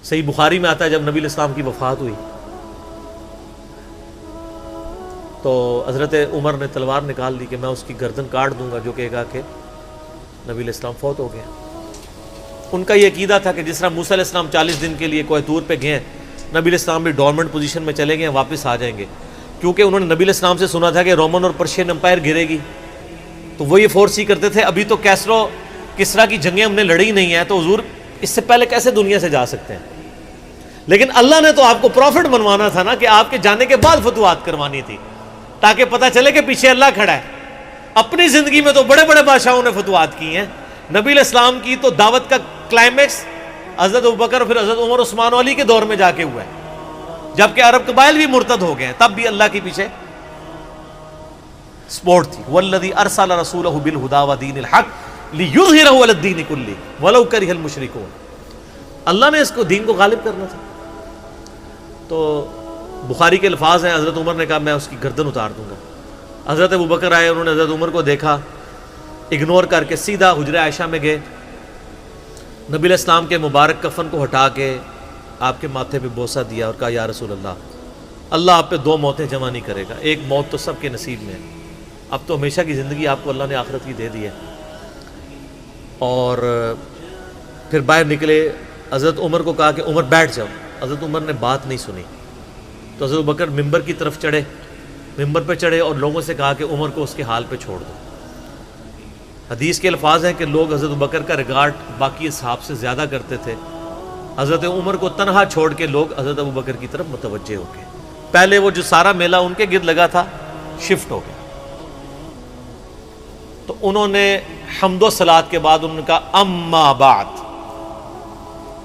صحیح بخاری میں آتا ہے جب نبی علیہ السلام کی وفات ہوئی تو حضرت عمر نے تلوار نکال لی کہ میں اس کی گردن کاٹ دوں گا جو کہے گا کہ نبی علیہ السلام فوت ہو گئے. ان کا یہ عقیدہ تھا کہ جس طرح موسیٰ علیہ السلام 40 دن کے لیے کوہ طور پہ گئے، نبی علیہ السلام بھی ڈورمنٹ پوزیشن میں چلے گئے، واپس آ جائیں گے، کیونکہ انہوں نے نبی علیہ السلام سے سنا تھا کہ رومن اور پرشین امپائر گرے گی، تو وہ یہ فورس ہی کرتے تھے ابھی تو کیسرو کسرا کی جنگیں ہم نے لڑی نہیں ہیں، تو حضور اس سے پہلے کیسے دنیا سے جا سکتے ہیں. لیکن اللہ نے تو آپ کو پروفٹ بنوانا تھا نا، کہ آپ کے جانے کے بعد فتوحات کروانی تھی تاکہ پتہ چلے کہ پیچھے اللہ کھڑا ہے. اپنی زندگی میں تو بڑے بڑے بادشاہوں نے فتوحات کی ہیں، نبی علیہ السلام کی تو دعوت کا کلائمیکس حضرت ابوبکر اور پھر حضرت عمر عثمان و علی کے دور میں جا کے ہوا ہے، جبکہ عرب قبائل بھی مرتد ہو گئے ہیں، تب بھی اللہ کے پیچھے سپورٹ تھی. والذی ارسل رسولہ بالہدی ودین الحق لیظہرہ علی الدین کلہ ولو کرہ المشرکون. اللہ نے اس کو دین کو غالب کرنا تھا. تو بخاری کے الفاظ ہیں، حضرت عمر نے کہا میں اس کی گردن اتار دوں گا. حضرت ابوبکر آئے، انہوں نے حضرت عمر کو دیکھا، اگنور کر کے سیدھا حجرہ عائشہ میں گئے، نبی علیہ السلام کے مبارک کفن کو ہٹا کے آپ کے ماتھے پہ بوسہ دیا اور کہا یا رسول اللہ آپ پہ 2 موتیں جمع نہیں کرے گا، ایک موت تو سب کے نصیب میں ہے، اب تو ہمیشہ کی زندگی آپ کو اللہ نے آخرت کی دے دی ہے. اور پھر باہر نکلے، حضرت عمر کو کہا کہ عمر بیٹھ جاؤ. حضرت عمر نے بات نہیں سنی تو حضرت بکر ممبر کی طرف چڑھے، ممبر پہ چڑھے اور لوگوں سے کہا کہ عمر کو اس کے حال پہ چھوڑ دو. حدیث کے الفاظ ہیں کہ لوگ حضرت بکر کا ریگارڈ باقی اصحاب سے زیادہ کرتے تھے، حضرت عمر کو تنہا چھوڑ کے لوگ حضرت ابو بکر کی طرف متوجہ ہو گئے. پہلے وہ جو سارا میلہ ان کے گرد لگا تھا شفٹ ہو گیا. تو انہوں نے حمد و صلات کے بعد انہوں نے کہا اما بعد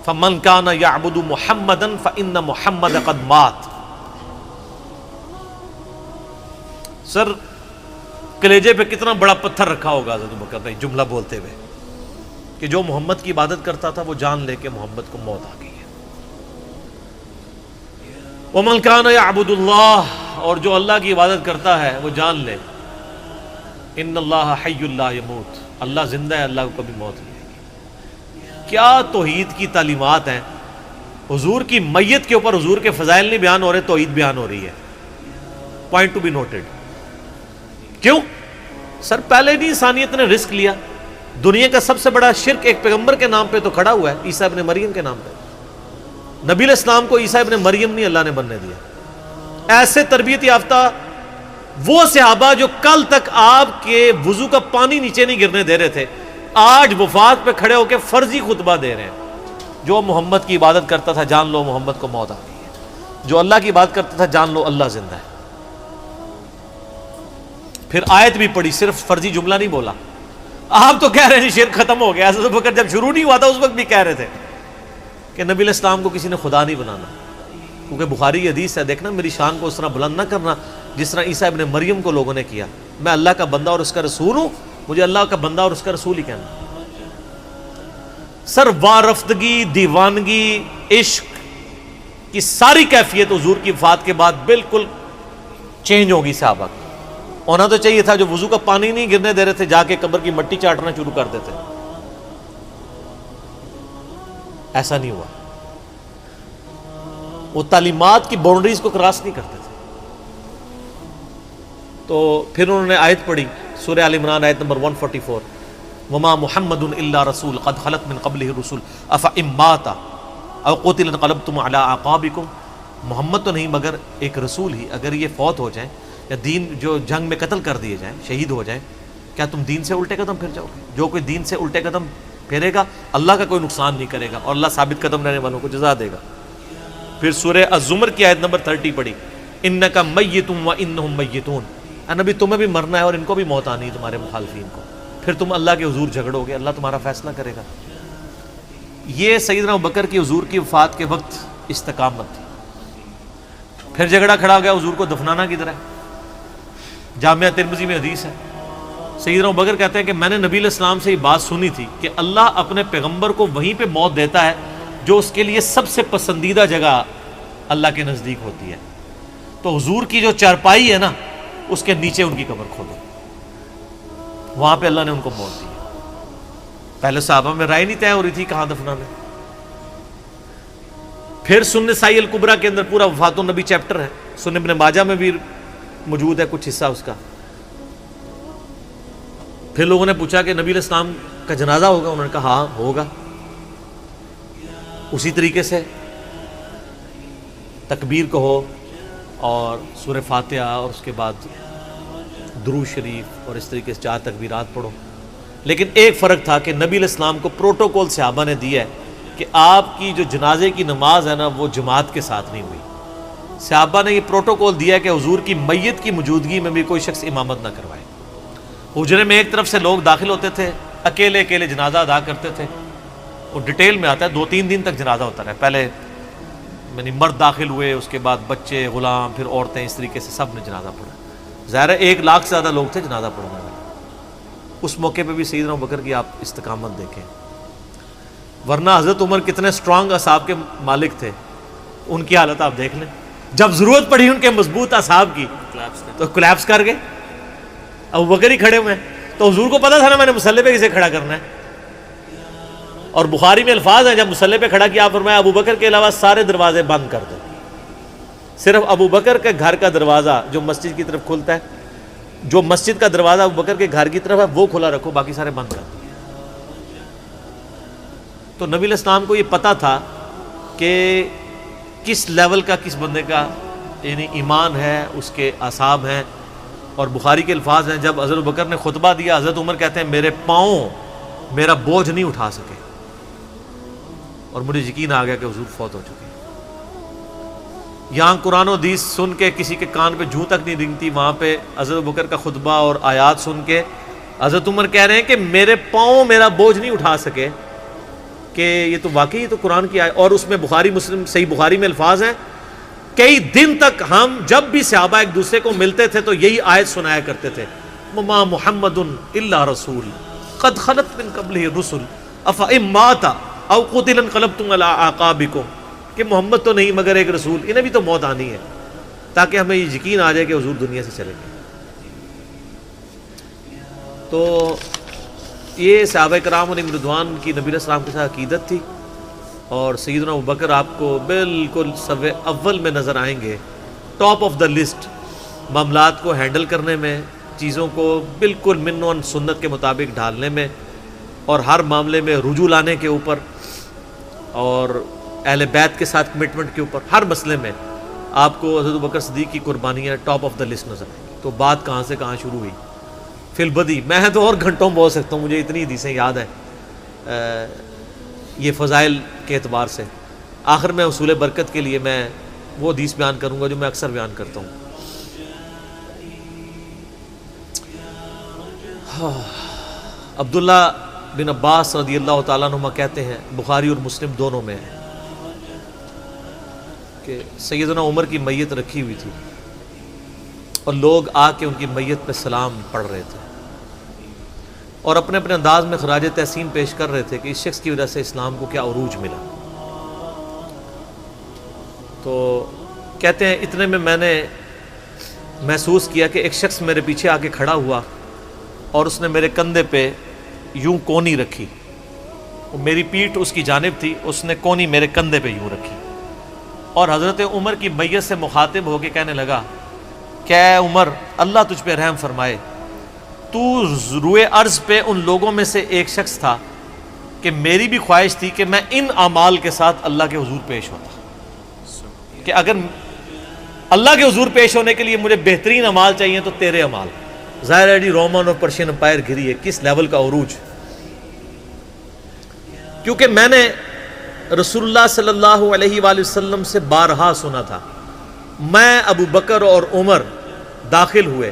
فمن کان یعبد محمدا فان محمد قد مات. سر کلیجے پہ کتنا بڑا پتھر رکھا ہوگا حضرت بکر نے جملہ بولتے ہوئے کہ جو محمد کی عبادت کرتا تھا وہ جان لے کہ محمد کو موت آ گئی ہے. ومن کان یعبد اللہ، اور جو اللہ کی عبادت کرتا ہے وہ جان لے ان اللہ حی لا یموت، اللہ زندہ ہے، اللہ کو کبھی موت نہیں آئے گی. کیا توحید کی تعلیمات ہیں. حضور کی میت کے اوپر حضور کے فضائل نہیں بیان ہو رہے، توحید بیان ہو رہی ہے. Point to be noted. کیوں؟ سر پہلے نہیں انسانیت نے رسک لیا. دنیا کا سب سے بڑا شرک ایک پیغمبر کے نام پہ تو کھڑا ہوا ہے، عیسیٰ ابن مریم کے نام پہ. نبی علیہ السلام کو عیسیٰ ابن مریم نہیں اللہ نے بننے دیا. ایسے تربیت یافتہ وہ صحابہ جو کل تک آپ کے وضو کا پانی نیچے نہیں گرنے دے رہے تھے، آج وفات پہ کھڑے ہو کے فرضی خطبہ دے رہے ہیں. جو محمد کی عبادت کرتا تھا جان لو محمد کو موت آ گئی ہے، جو اللہ کی عبادت کرتا تھا جان لو اللہ زندہ ہے. پھر آیت بھی پڑھی، صرف فرضی جملہ نہیں بولا. آپ تو کہہ رہے ہیں شرک ختم ہو گیا، حضرت بکر جب شروع نہیں ہوا تھا اس وقت بھی کہہ رہے تھے کہ نبی علیہ السلام کو کسی نے خدا نہیں بنانا، کیونکہ بخاری کی حدیث ہے، دیکھنا میری شان کو اس طرح بلند نہ کرنا جس طرح عیسیٰ ابن مریم کو لوگوں نے کیا. میں اللہ کا بندہ اور اس کا رسول ہوں، مجھے اللہ کا بندہ اور اس کا رسول ہی کہنا. سر وارفتگی، دیوانگی، عشق کی ساری کیفیت حضور کی وفات کے بعد بالکل چینج ہوگی. صحابہ کی ہونا تو چاہیے تھا جو وضو کا پانی نہیں گرنے دے رہے تھے جا کے قبر کی مٹی چاٹنا شروع کر دیتے. ایسا نہیں ہوا. وہ تعلیمات کی باؤنڈریز کو کراس نہیں کرتے تھے. تو پھر انہوں نے آیت پڑھی سورہ آل عمران آیت نمبر 144 وما محمد الا رسول قد خلت من قبلہ الرسل افئن مات او قتل انقلبتم علی اعقابکم. محمد تو نہیں مگر ایک رسول ہی، اگر یہ فوت ہو جائیں یا دین جو جنگ میں قتل کر دیے جائیں، شہید ہو جائیں، کیا تم دین سے الٹے قدم پھر جاؤ گے؟ جو کوئی دین سے الٹے قدم پھیرے گا اللہ کا کوئی نقصان نہیں کرے گا اور اللہ ثابت قدم رہنے والوں کو جزا دے گا. پھر سورہ الزمر کی آیت نمبر 30 پڑھی انک میت و انہم میتون. اے نبی تمہیں بھی مرنا ہے اور ان کو بھی موت آنی ہے تمہارے مخالفین کو. پھر تم اللہ کے حضور جھگڑو گے، اللہ تمہارا فیصلہ کرے گا. یہ سیدنا ابوبکر کی حضور کی وفات کے وقت استقامت تھی. پھر جھگڑا کھڑا ہو گیا حضور کو دفنانا کدھر ہے. جامعہ ترمذی میں حدیث ہے، سیدنا ابوبکر کہتے ہیں کہ میں نے نبی علیہ السلام سے یہ بات سنی تھی کہ اللہ اپنے پیغمبر کو وہیں پہ موت دیتا ہے جو اس کے لیے سب سے پسندیدہ جگہ اللہ کے نزدیک ہوتی ہے. تو حضور کی جو چارپائی ہے نا اس کے نیچے ان کی قبر کھودو، وہاں پہ اللہ نے ان کو موت دی. پہلے صحابہ میں رائے نہیں طے ہو رہی تھی کہاں دفنانا. پھر سنن نسائی الکبریٰ کے اندر پورا وفات النبی چیپٹر ہے، سنن ابن ماجہ میں بھی موجود ہے کچھ حصہ اس کا۔ پھر لوگوں نے پوچھا کہ نبی علیہ السلام کا جنازہ ہوگا؟ انہوں نے کہا ہاں ہوگا۔ اسی طریقے سے تکبیر کہو اور سورہ فاتحہ اور اس کے بعد درود شریف اور اس طریقے سے 4 تکبیرات پڑھو۔ لیکن ایک فرق تھا کہ نبی علیہ السلام کو پروٹوکول صحابہ نے دیا ہے کہ آپ کی جو جنازے کی نماز ہے نا وہ جماعت کے ساتھ نہیں ہوئی۔ صحابہ نے یہ پروٹوکول دیا کہ حضور کی میت کی موجودگی میں بھی کوئی شخص امامت نہ کروائے۔ حجرے میں ایک طرف سے لوگ داخل ہوتے تھے، اکیلے اکیلے جنازہ ادا کرتے تھے، وہ ڈیٹیل میں آتا ہے، 2-3 دن تک جنازہ ہوتا رہا۔ پہلے یعنی مرد داخل ہوئے، اس کے بعد بچے، غلام، پھر عورتیں، اس طریقے سے سب نے جنازہ پڑھا۔ ظاہر ہے 1 لاکھ سے زیادہ لوگ تھے جنازہ پڑھنے والے۔ اس موقع پہ بھی سیدنا ابوبکر کی آپ استقامت دیکھیں، ورنہ حضرت عمر کتنے سٹرانگ اصحاب کے مالک تھے، ان کی حالت آپ دیکھ لیں۔ جب ضرورت پڑی ان کے مضبوط اصحاب کی تو کولیپس کر گئے۔ ابوبکر ہی کھڑے ہوئے ہیں، تو حضور کو پتا تھا نا میں نے مصلی پہ کسے کھڑا کرنا ہے۔ اور بخاری میں الفاظ ہیں، جب مصلی پہ کھڑا کیا فرمایا ابوبکر کے علاوہ سارے دروازے بند کر دو، صرف ابوبکر کے گھر کا دروازہ جو مسجد کی طرف کھلتا ہے، جو مسجد کا دروازہ ابوبکر کے گھر کی طرف ہے وہ کھلا رکھو، باقی سارے بند کر دو۔ تو نبی علیہ السلام کو یہ پتا تھا کہ کس لیول کا کس بندے کا یعنی ایمان ہے، اس کے اعصاب ہیں۔ اور بخاری کے الفاظ ہیں، جب حضرت ابوبکر نے خطبہ دیا، حضرت عمر کہتے ہیں میرے پاؤں میرا بوجھ نہیں اٹھا سکے، اور مجھے یقین آ گیا کہ حضور فوت ہو چکے۔ یہاں قرآن و حدیث سن کے کسی کے کان پہ جوں تک نہیں رنگتی، وہاں پہ حضرت ابوبکر کا خطبہ اور آیات سن کے حضرت عمر کہہ رہے ہیں کہ میرے پاؤں میرا بوجھ نہیں اٹھا سکے، کہ یہ تو واقعی تو قرآن کی آیت۔ اور اس میں بخاری مسلم صحیح بخاری میں الفاظ ہیں، کئی دن تک ہم جب بھی صحابہ ایک دوسرے کو ملتے تھے تو یہی آیت سنایا کرتے تھے، وما محمد الا رسول قد خلت من قبلہ الرسل افئن مات او قتل انقلبتم علی اعقابکم، کہ محمد تو نہیں مگر ایک رسول، انہیں بھی تو موت آنی ہے، تاکہ ہمیں یہ یقین آ جائے کہ حضور دنیا سے چلے گئے۔ تو یہ صحابہ کرام علیہم رضوان کی نبی علیہ السلام کے ساتھ عقیدت تھی۔ اور سیدنا ابوبکر آپ کو بالکل صف اول میں نظر آئیں گے، ٹاپ آف دا لسٹ، معاملات کو ہینڈل کرنے میں، چیزوں کو بالکل من و سنت کے مطابق ڈھالنے میں، اور ہر معاملے میں رجوع لانے کے اوپر، اور اہل بیت کے ساتھ کمٹمنٹ کے اوپر، ہر مسئلے میں آپ کو حضرت ابوبکر صدیق کی قربانیاں ٹاپ آف دا لسٹ نظر آئیں گی۔ تو بات کہاں سے کہاں شروع ہوئی، فی البدی میں تو اور گھنٹوں بول سکتا ہوں، مجھے اتنی حدیثیں یاد ہیں یہ فضائل کے اعتبار سے۔ آخر میں اصول برکت کے لیے میں وہ حدیث بیان کروں گا جو میں اکثر بیان کرتا ہوں۔ عبداللہ بن عباس رضی اللہ تعالیٰ عنہما کہتے ہیں، بخاری اور مسلم دونوں میں ہے، کہ سیدنا عمر کی میت رکھی ہوئی تھی اور لوگ آ کے ان کی میت پہ سلام پڑھ رہے تھے، اور اپنے اپنے انداز میں خراج تحسین پیش کر رہے تھے کہ اس شخص کی وجہ سے اسلام کو کیا عروج ملا۔ تو کہتے ہیں اتنے میں میں نے محسوس کیا کہ ایک شخص میرے پیچھے آ کے کھڑا ہوا اور اس نے میرے کندھے پہ یوں کونی رکھی، میری پیٹھ اس کی جانب تھی، اس نے کونی میرے کندھے پہ یوں رکھی، اور حضرت عمر کی میت سے مخاطب ہو کے کہنے لگا کہ اے عمر اللہ تجھ پہ رحم فرمائے، تو روئے ارض پہ ان لوگوں میں سے ایک شخص تھا کہ میری بھی خواہش تھی کہ میں ان اعمال کے ساتھ اللہ کے حضور پیش ہوتا، کہ اگر اللہ کے حضور پیش ہونے کے لیے مجھے بہترین اعمال چاہیے تو تیرے اعمال۔ ظاہر ہے جی رومن اور پرشین امپائر گری ہے، کس لیول کا عروج، کیونکہ میں نے رسول اللہ صلی اللہ علیہ وآلہ وسلم سے بارہا سنا تھا، میں ابو بکر اور عمر داخل ہوئے،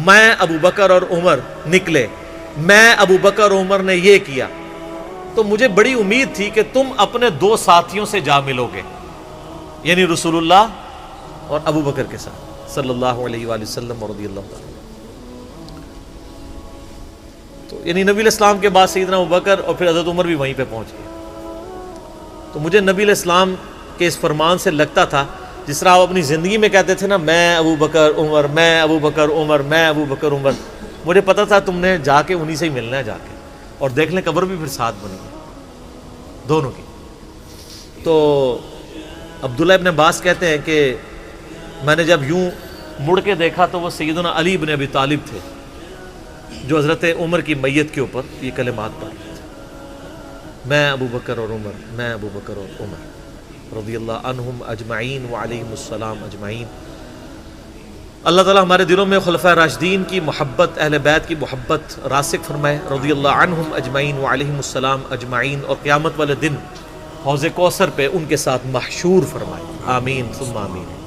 میں ابو بکر اور عمر نکلے، میں ابو بکر اور عمر نے یہ کیا، تو مجھے بڑی امید تھی کہ تم اپنے 2 ساتھیوں سے جا ملو گے، یعنی رسول اللہ اور ابو بکر کے ساتھ صلی اللہ علیہ وآلہ وسلم اور رضی اللہ تعالیٰ۔ تو یعنی نبی علیہ السلام کے بعد سیدنا ابو بکر اور پھر حضرت عمر بھی وہیں پہ پہنچ گئے۔ تو مجھے نبی علیہ السلام کے اس فرمان سے لگتا تھا جس طرح آپ اپنی زندگی میں کہتے تھے نا، میں ابو بکر عمر، میں ابو بکر عمر، میں ابو بکر عمر، مجھے پتا تھا تم نے جا کے انہی سے ہی ملنا ہے جا کے، اور دیکھ لیں قبر بھی پھر ساتھ بنی ہے دونوں کی۔ تو عبداللہ ابن عباس کہتے ہیں کہ میں نے جب یوں مڑ کے دیکھا تو وہ سیدنا علی بن ابی طالب تھے جو حضرت عمر کی میت کے اوپر یہ کلمات پڑھ رہے تھے، میں ابو بکر اور عمر، میں ابو بکر اور عمر رضی اللہ عنہم اجمعین وعلیہم السلام اجمعین۔ اللہ تعالیٰ ہمارے دلوں میں خلفائے راشدین کی محبت، اہل بیت کی محبت راسخ فرمائے رضی اللہ عنہم اجمعین وعلیہم السلام اجمعین، اور قیامت والے دن حوض کوثر پہ ان کے ساتھ محشور فرمائے، آمین ثم آمین۔